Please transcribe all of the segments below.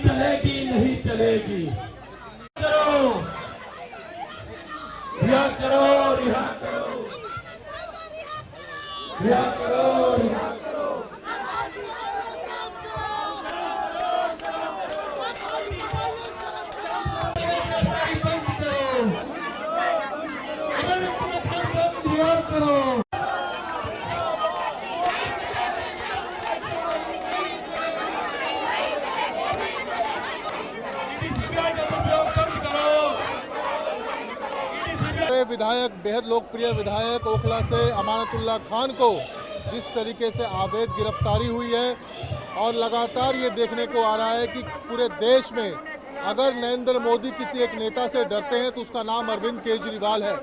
चलेगी नहीं चलेगी। करो रिहा करो रिहा करो रिहा करो रिहा करो। विधायक, बेहद लोकप्रिय विधायक ओखला से अमानतुल्लाह खान को जिस तरीके से अवैध गिरफ्तारी हुई है और लगातार ये देखने को आ रहा है कि पूरे देश में अगर नरेंद्र मोदी किसी एक नेता से डरते हैं तो उसका नाम अरविंद केजरीवाल है।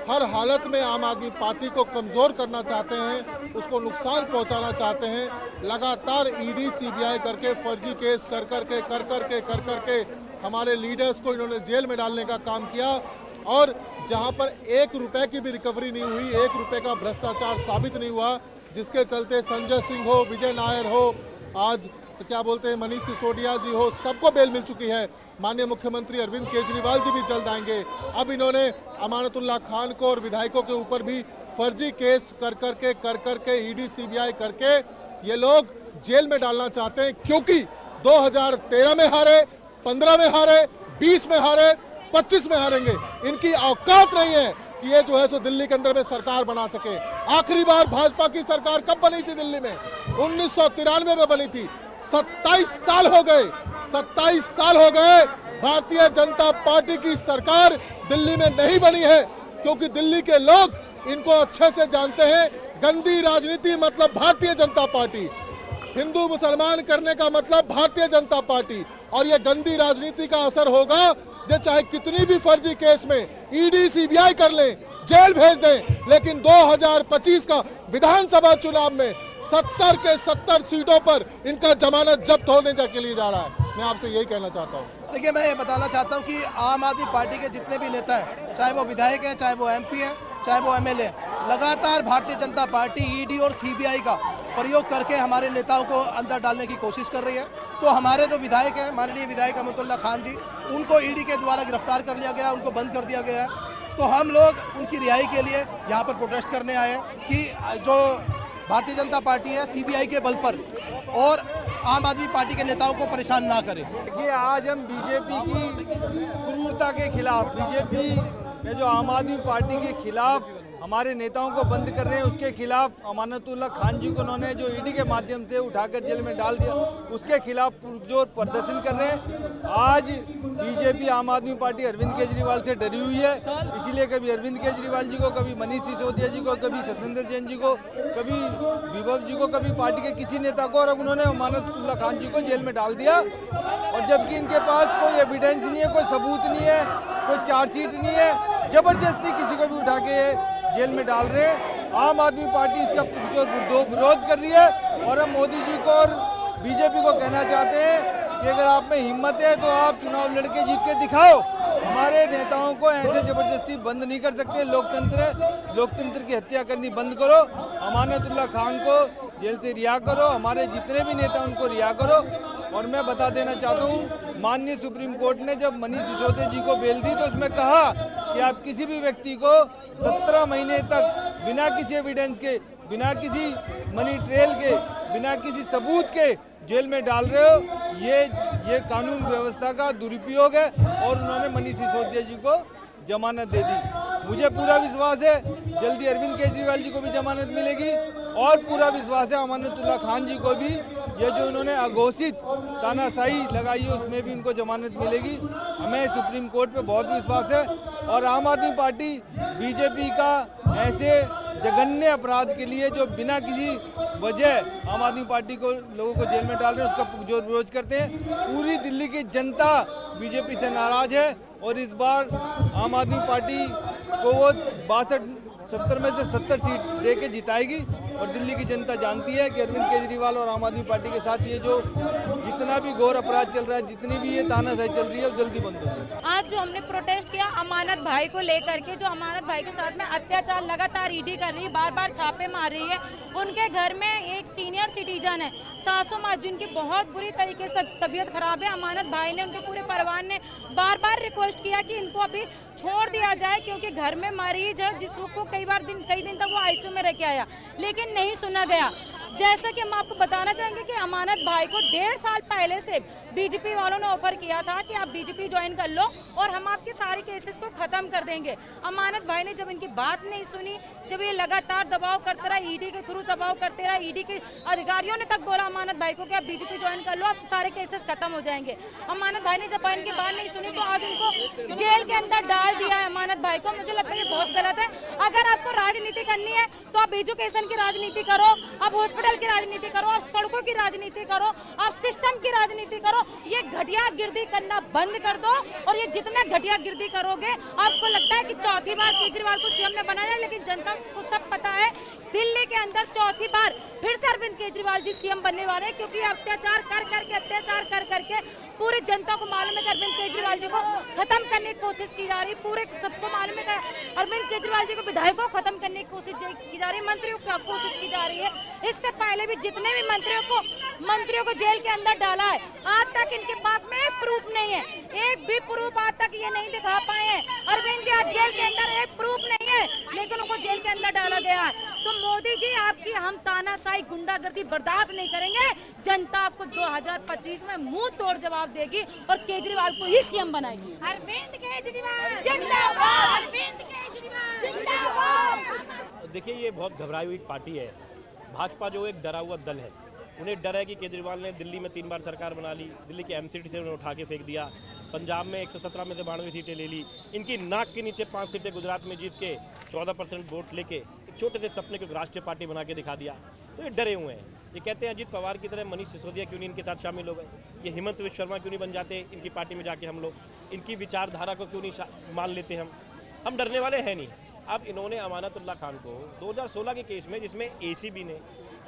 हर हालत में आम आदमी पार्टी को कमज़ोर करना चाहते हैं, उसको नुकसान पहुंचाना चाहते हैं। लगातार ईडी सीबीआई करके फर्जी केस कर करके हमारे लीडर्स को इन्होंने जेल में डालने का काम किया और जहां पर 1 रुपए की भी रिकवरी नहीं हुई, 1 रुपए का भ्रष्टाचार साबित नहीं हुआ, जिसके चलते संजय सिंह हो, विजय नायर हो, आज क्या बोलते हैं मनीष सिसोदिया जी हो, सबको बेल मिल चुकी है। माननीय मुख्यमंत्री अरविंद केजरीवाल जी भी जल्द आएंगे। अब इन्होंने अमानतुल्लाह खान को और विधायकों के ऊपर भी फर्जी केस कर करके ईडी सीबीआई करके ये लोग जेल में डालना चाहते हैं, क्योंकि 2013 में हारे, 15 में हारे, 20 में हारे, 25 में हारेंगे। इनकी औकात नहीं है कि ये जो है सो दिल्ली के अंदर में सरकार बना सके। आखिरी बार भाजपा की सरकार कब बनी थी दिल्ली में? 1993 में बनी थी। 27 साल हो गए, 27 साल हो गए भारतीय जनता पार्टी की सरकार दिल्ली में नहीं बनी है, क्योंकि दिल्ली के लोग इनको अच्छे से जानते हैं। गंदी राजनीति मतलब भारतीय जनता पार्टी, हिंदू मुसलमान करने का मतलब भारतीय जनता पार्टी, और ये गंदी राजनीति का असर होगा। ये चाहे कितनी भी फर्जी केस में ईडी सीबीआई कर लें, जेल भेज दें, लेकिन 2025 का विधानसभा चुनाव में 70 के 70 सीटों पर इनका जमानत जब्त होने के लिए जा रहा है। मैं आपसे यही कहना चाहता हूँ। देखिए, मैं ये बताना चाहता हूँ कि आम आदमी पार्टी के जितने भी नेता हैं, चाहे वो विधायक हैं, चाहे वो एमपी हैं, चाहे वो एमएलए, लगातार भारतीय जनता पार्टी ईडी और सीबीआई का प्रयोग करके हमारे नेताओं को अंदर डालने की कोशिश कर रही है। तो हमारे जो विधायक हैं, माननीय विधायक अमानतुल्लाह खान जी, उनको ईडी के द्वारा गिरफ्तार कर लिया गया, उनको बंद कर दिया गया है। तो हम लोग उनकी रिहाई के लिए यहाँ पर प्रोटेस्ट करने आए हैं कि जो भारतीय जनता पार्टी है सीबीआई के बल पर और आम आदमी पार्टी के नेताओं को परेशान ना करें। देखिए, आज हम बीजेपी की क्रूरता के खिलाफ, बीजेपी ने जो आम आदमी पार्टी के खिलाफ हमारे नेताओं को बंद कर रहे हैं, उसके खिलाफ अमानतुल्लाह खान जी को उन्होंने जो ईडी के माध्यम से उठाकर जेल में डाल दिया, उसके खिलाफ पुरजोर प्रदर्शन कर रहे हैं। आज बीजेपी आम आदमी पार्टी अरविंद केजरीवाल से डरी हुई है, इसीलिए कभी अरविंद केजरीवाल जी को, कभी मनीष सिसोदिया जी को, कभी सत्येंद्र जैन जी को, कभी विभव जी को, कभी पार्टी के किसी नेता को, और अब उन्होंने अमानतुल्लाह खान जी को जेल में डाल दिया। और जबकि इनके पास कोई एविडेंस नहीं है, कोई सबूत नहीं है, कोई चार्जशीट नहीं है, जबरदस्ती किसी को भी उठा के जेल में डाल रहे हैं। आम आदमी पार्टी इसका विरोध कर रही है और हम मोदी जी को और बीजेपी को कहना चाहते हैं कि अगर आप में हिम्मत है तो आप चुनाव लड़के जीत के दिखाओ। हमारे नेताओं को ऐसे जबरदस्ती बंद नहीं कर सकते। लोकतंत्र है, लोकतंत्र की हत्या करनी बंद करो। अमानतुल्लाह खान को जेल से रिहा करो, हमारे जितने भी नेता उनको रिहा करो। और मैं बता देना चाहता हूँ, माननीय सुप्रीम कोर्ट ने जब मनीष सिसोदिया जी को बेल दी तो उसमें कहा कि आप किसी भी व्यक्ति को 17 महीने तक बिना किसी एविडेंस के, बिना किसी मनी ट्रेल के, बिना किसी सबूत के जेल में डाल रहे हो, ये कानून व्यवस्था का दुरुपयोग है। और उन्होंने मनीष सिसोदिया जी को जमानत दे दी। मुझे पूरा विश्वास है जल्दी अरविंद केजरीवाल जी को भी जमानत मिलेगी और पूरा विश्वास है अमानतुल्लाह खान जी को भी। ये जो उन्होंने अघोषित तानाशाही लगाई है उसमें भी इनको जमानत मिलेगी। हमें सुप्रीम कोर्ट पे बहुत विश्वास है। और आम आदमी पार्टी बीजेपी का ऐसे जघन्य अपराध के लिए जो बिना किसी वजह आम आदमी पार्टी को लोगों को जेल में डाल रहे हैं उसका जो विरोध करते हैं। पूरी दिल्ली की जनता बीजेपी से नाराज है और इस बार आम आदमी पार्टी को वो 62-70 में से 70 सीट दे के जिताएगी। और दिल्ली की जनता जानती है कि अरविंद केजरीवाल और आम आदमी पार्टी के साथ ये जो जितना भी घोर अपराध चल रहा है, जितनी भी ये तानाशाही चल रही है, वो जल्दी बंद होगी। आज जो हमने प्रोटेस्ट किया अमानत भाई को लेकर के, जो अमानत भाई के साथ में अत्याचार लगातार ईडी कर रही है, बार बार छापे मार रही है। उनके घर में एक सीनियर सिटीजन है, सासू माँ, जिनकी बहुत बुरी तरीके से तबीयत खराब है। अमानत भाई ने, उनके पूरे परिवार ने बार बार रिक्वेस्ट किया कि इनको अभी छोड़ दिया जाए, क्योंकि घर में मरीज है जिसको कई दिन तक वो आईसीयू में रह के आया, लेकिन नहीं सुना गया। जैसा कि हम आपको बताना चाहेंगे कि अमानत भाई को 1.5 साल पहले से बीजेपी वालों ने ऑफर किया था कि आप बीजेपी ज्वाइन कर लो और हम आपके सारे केसेस को खत्म कर देंगे। अमानत भाई ने जब इनकी बात नहीं सुनी, जब ये लगातार दबाव करते रहा, ईडी के थ्रू दबाव करते रहा, ईडी के अधिकारियों ने तक बोला अमानत भाई को कि आप बीजेपी ज्वाइन कर लो, आप सारे केसेस खत्म हो जाएंगे। अमानत भाई ने जब इनकी बात नहीं सुनी तो आज उनको जेल के अंदर डाल दिया है अमानत भाई को। मुझे लगता है ये बहुत गलत है। अगर आपको राजनीति करनी है तो आप एजुकेशन की राजनीति करो, आप हॉस्पिटल की राजनीति करो, आप सड़कों की राजनीति करो, आप सिस्टम की राजनीति करो। ये घटिया गिरदी करना बंद कर दो। और ये जितना घटिया गिरदी करोगे, आपको लगता है कि चौथी बार केजरीवाल को सीएम ने बनाया, लेकिन जनता को सब पता है दिल्ली के अंदर चौथी बार फिर से अरविंद केजरीवाल जी सीएम बनने वाले हैं, क्योंकि अत्याचार कर करके पूरी जनता को मालूम है कि अरविंद केजरीवाल जी को खत्म करने की कोशिश की जा रही है। पूरे सबको मालूम है कि अरविंद केजरीवाल जी को विधायकों को खत्म करने की कोशिश की जा रही है, मंत्रियों की कोशिश की जा रही है। इससे पहले भी जितने भी मंत्रियों को जेल के अंदर डाला है, आज तक इनके पास में एक प्रूफ नहीं है, एक भी प्रूफ आज तक ये नहीं दिखा पाए हैं। अरविंद जी आज जेल के अंदर एक प्रूफ नहीं है, लेकिन उनको जेल के अंदर डाला गया है। तो मोदी जी, आपकी हम तानाशाही गुंडागर्दी बर्दाश्त नहीं करेंगे। जनता आपको 2025 में मुंह तोड़ जवाब देगी और केजरीवाल को ही सीएम बनाएगी। अरविंद केजरीवाल जिंदाबाद, अरविंद केजरीवाल जिंदाबाद। देखिए, ये बहुत घबराई हुई पार्टी है। भाजपा जो एक डरा हुआ दल है, उन्हें डर है कि केजरीवाल ने दिल्ली में 3 बार सरकार बना ली, दिल्ली के एमसीडी से उन्हें उठा के फेंक दिया, पंजाब में 117 में से 92 सीटें ले ली, इनकी नाक के नीचे 5 सीटें गुजरात में जीत के 14% वोट लेके एक छोटे से सपने को राष्ट्रीय पार्टी बना के दिखा दिया। तो ये डरे हुए हैं। ये कहते हैं अजीत पवार की तरह मनीष सिसोदिया क्यों नहीं इनके साथ शामिल हो गए, ये हेमंत विश्व शर्मा क्यों नहीं बन जाते इनकी पार्टी में जाके, हम लोग इनकी विचारधारा को क्यों नहीं मान लेते। हम डरने वाले हैं नहीं। अब इन्होंने अमानतुल्लाह खान को 2016 के केस में, जिसमें एसीबी ने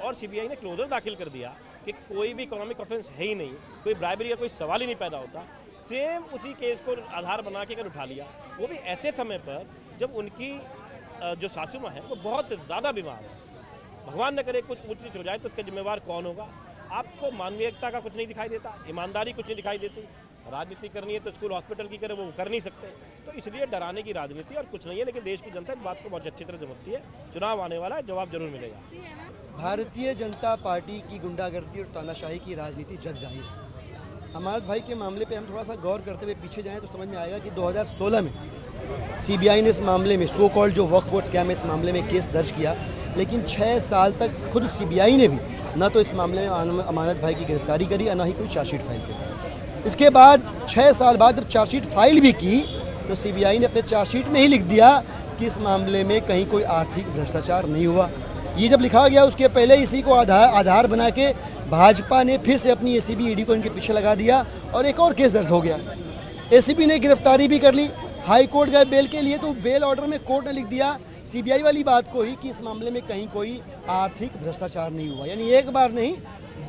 और सीबीआई ने क्लोजर दाखिल कर दिया कि कोई भी इकोनॉमिक ऑफेंस है ही नहीं, कोई ब्राइबरी का कोई सवाल ही नहीं पैदा होता, सेम उसी केस को आधार बना के अगर उठा लिया, वो भी ऐसे समय पर जब उनकी जो सासू माँ है वो बहुत ज़्यादा बीमार है। भगवान न करे कुछ ऊँच नीच हो जाए तो उसका जिम्मेवार कौन होगा। आपको मानवीयता का कुछ नहीं दिखाई देता, ईमानदारी कुछ नहीं दिखाई देती। राजनीति करनी है तो स्कूल हॉस्पिटल की करे, वो कर नहीं सकते। तो इसलिए डराने की राजनीति और कुछ नहीं है। लेकिन देश की जनता इस बात को बहुत अच्छी तरह समझती है। चुनाव आने वाला है, जवाब जरूर मिलेगा। भारतीय जनता पार्टी की गुंडागर्दी और तानाशाही की राजनीति जग जाहिर है। अमानत भाई के मामले पे हम थोड़ा सा गौर करते हुए पीछे जाएं तो समझ में आएगा कि 2016 में सीबीआई ने इस मामले में, सो कॉल्ड जो वक्फ बोर्ड स्कैम है, इस मामले में केस दर्ज किया। लेकिन 6 साल तक खुद सीबीआई ने भी न तो इस मामले में अमानत भाई की गिरफ्तारी करी और न ही कोई चार्जशीट फाइल करी। इसके बाद 6 साल बाद जब चार्जशीट फाइल भी की तो सीबीआई ने अपने चार्जशीट में ही लिख दिया कि इस मामले में कहीं कोई आर्थिक भ्रष्टाचार नहीं हुआ। ये जब लिखा गया उसके पहले इसी को आधार बना के भाजपा ने फिर से अपनी एसीबी ईडी को इनके पीछे लगा दिया और एक और केस दर्ज हो गया। एसीबी ने गिरफ्तारी भी कर ली, हाई कोर्ट गए बेल के लिए तो बेल ऑर्डर में कोर्ट ने लिख दिया सीबीआई वाली बात को ही कि इस मामले में कहीं कोई आर्थिक भ्रष्टाचार नहीं हुआ। यानी एक बार नहीं,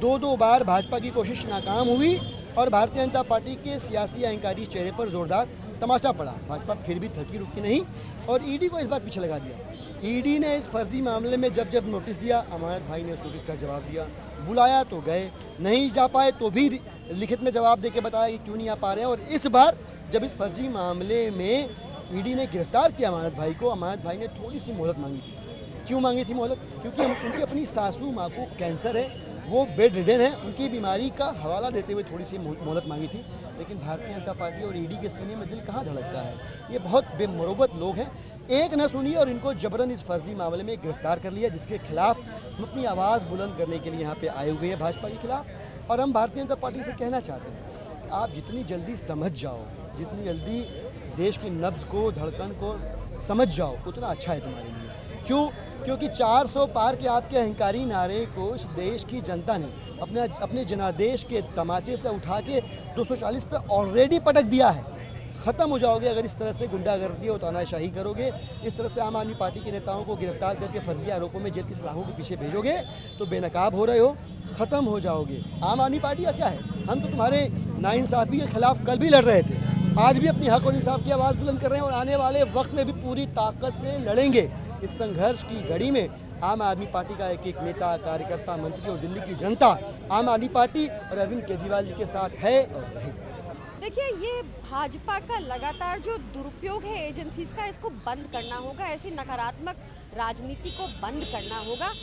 2 बार भाजपा की कोशिश नाकाम हुई और भारतीय जनता पार्टी के सियासी अहंकारी चेहरे पर जोरदार तमाचा पड़ा। भाजपा फिर भी थकी रुकी नहीं और ईडी को इस बार पीछे लगा दिया। ईडी ने इस फर्जी मामले में जब नोटिस दिया, अमानत भाई ने उस नोटिस का जवाब दिया। बुलाया तो गए, नहीं जा पाए तो भी लिखित में जवाब देके बताया कि क्यों नहीं आ पा रहे हैं। और इस बार जब इस फर्जी मामले में ईडी ने गिरफ्तार किया अमानत भाई को, अमानत भाई ने थोड़ी सी मोहलत मांगी थी। क्यों मांगी थी मोहलत? क्योंकि उनकी अपनी सासू माँ को कैंसर है, वो बेड रिडन है, उनकी बीमारी का हवाला देते हुए थोड़ी सी मोहलत मांगी थी। लेकिन भारतीय जनता पार्टी और ईडी के सीने में दिल कहाँ धड़कता है। ये बहुत बेमुरब्बत लोग हैं, एक न सुनी और इनको जबरन इस फर्जी मामले में गिरफ्तार कर लिया, जिसके खिलाफ हम अपनी आवाज़ बुलंद करने के लिए यहाँ पे आए हुए हैं भाजपा के खिलाफ। और हम भारतीय जनता पार्टी से कहना चाहते हैं, आप जितनी जल्दी समझ जाओ, जितनी जल्दी देश की नब्ज़ को, धड़कन को समझ जाओ, उतना अच्छा है तुम्हारे लिए। क्यों? क्योंकि 400 पार के आपके अहंकारी नारे को इस देश की जनता ने अपने जनादेश के तमाचे से उठा के 240 पे ऑलरेडी पटक दिया है। ख़त्म हो जाओगे अगर इस तरह से गुंडागर्दी और तानाशाही करोगे, इस तरह से आम आदमी पार्टी के नेताओं को गिरफ्तार करके फर्जी आरोपों में जेल की सलाहों के पीछे भेजोगे तो बेनकाब हो रहे हो, ख़त्म हो जाओगे। आम आदमी पार्टी का क्या है, हम तो तुम्हारे नाइंसाफ़ी के खिलाफ कल भी लड़ रहे थे, आज भी अपनी हक और इंसाफ की आवाज़ बुलंद कर रहे हैं और आने वाले वक्त में भी पूरी ताकत से लड़ेंगे। इस संघर्ष की घड़ी में आम आदमी पार्टी का एक एक नेता, कार्यकर्ता, मंत्री और दिल्ली की जनता आम आदमी पार्टी और अरविंद केजरीवाल जी के साथ है और रहेगी। देखिए, ये भाजपा का लगातार जो दुरुपयोग है एजेंसीज का, इसको बंद करना होगा। ऐसी नकारात्मक राजनीति को बंद करना होगा।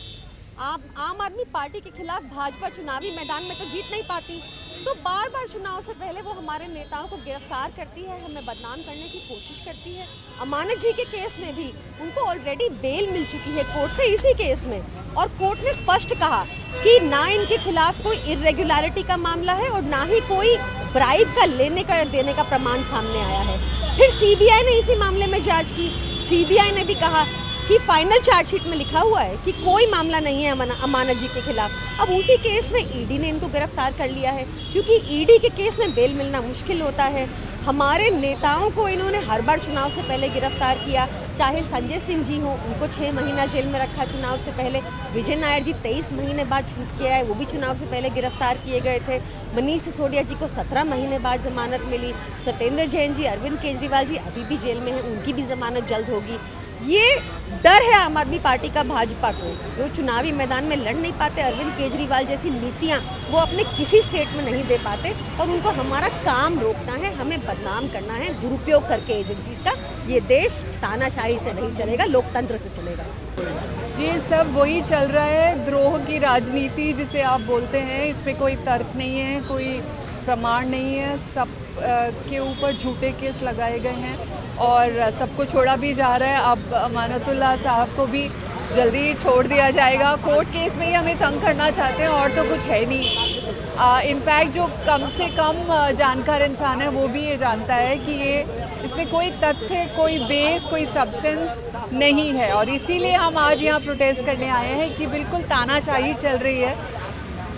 आम आदमी पार्टी के खिलाफ भाजपा चुनावी मैदान में तो जीत नहीं पाती, तो बार बार चुनाव से पहले वो हमारे नेताओं को गिरफ्तार करती है, हमें बदनाम करने की कोशिश करती है। अमानत जी के केस में भी उनको ऑलरेडी बेल मिल चुकी है कोर्ट से इसी केस में, और कोर्ट ने स्पष्ट कहा कि ना इनके खिलाफ कोई इर्रेगुलरिटी का मामला है और ना ही कोई ब्राइब का लेने का देने का प्रमाण सामने आया है। फिर सीबीआई ने इसी मामले में जांच की। सीबीआई ने भी कहा कि फाइनल चार्जशीट में लिखा हुआ है कि कोई मामला नहीं है अमानत जी के खिलाफ। अब उसी केस में ईडी ने इनको गिरफ्तार कर लिया है, क्योंकि ईडी के केस में बेल मिलना मुश्किल होता है। हमारे नेताओं को इन्होंने हर बार चुनाव से पहले गिरफ्तार किया, चाहे संजय सिंह जी हो, उनको 6 महीना जेल में रखा चुनाव से पहले। विजय नायर जी 23 महीने बाद छूट के आए, वो भी चुनाव से पहले गिरफ्तार किए गए थे। मनीष सिसोदिया जी को 17 महीने बाद जमानत मिली। सत्येंद्र जैन जी, अरविंद केजरीवाल जी अभी भी जेल में हैं, उनकी भी जमानत जल्द होगी। ये डर है आम आदमी पार्टी का भाजपा को, वो चुनावी मैदान में लड़ नहीं पाते। अरविंद केजरीवाल जैसी नीतियां वो अपने किसी स्टेट में नहीं दे पाते, और उनको हमारा काम रोकना है, हमें बदनाम करना है दुरुपयोग करके एजेंसीज का। ये देश तानाशाही से नहीं चलेगा, लोकतंत्र से चलेगा। ये सब वही चल रहा है, द्रोह की राजनीति जिसे आप बोलते हैं। इसमें कोई तर्क नहीं है, कोई प्रमाण नहीं है, सब के ऊपर झूठे केस लगाए गए हैं और सबको छोड़ा भी जा रहा है। अब अमानतुल्लाह साहब को भी जल्दी ही छोड़ दिया जाएगा। कोर्ट केस में ही हमें तंग करना चाहते हैं और तो कुछ है नहीं। इनफैक्ट जो कम से कम जानकार इंसान है वो भी ये जानता है कि ये इसमें कोई तथ्य, कोई बेस, कोई सब्सटेंस नहीं है, और इसीलिए हम आज यहाँ प्रोटेस्ट करने आए हैं कि बिल्कुल तानाशाही चल रही है,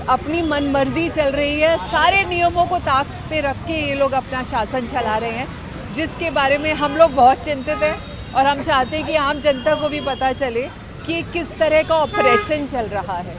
अपनी मनमर्जी चल रही है। सारे नियमों को ताक पे रख के ये लोग अपना शासन चला रहे हैं, जिसके बारे में हम लोग बहुत चिंतित हैं और हम चाहते हैं कि आम जनता को भी पता चले कि किस तरह का ऑपरेशन चल रहा है।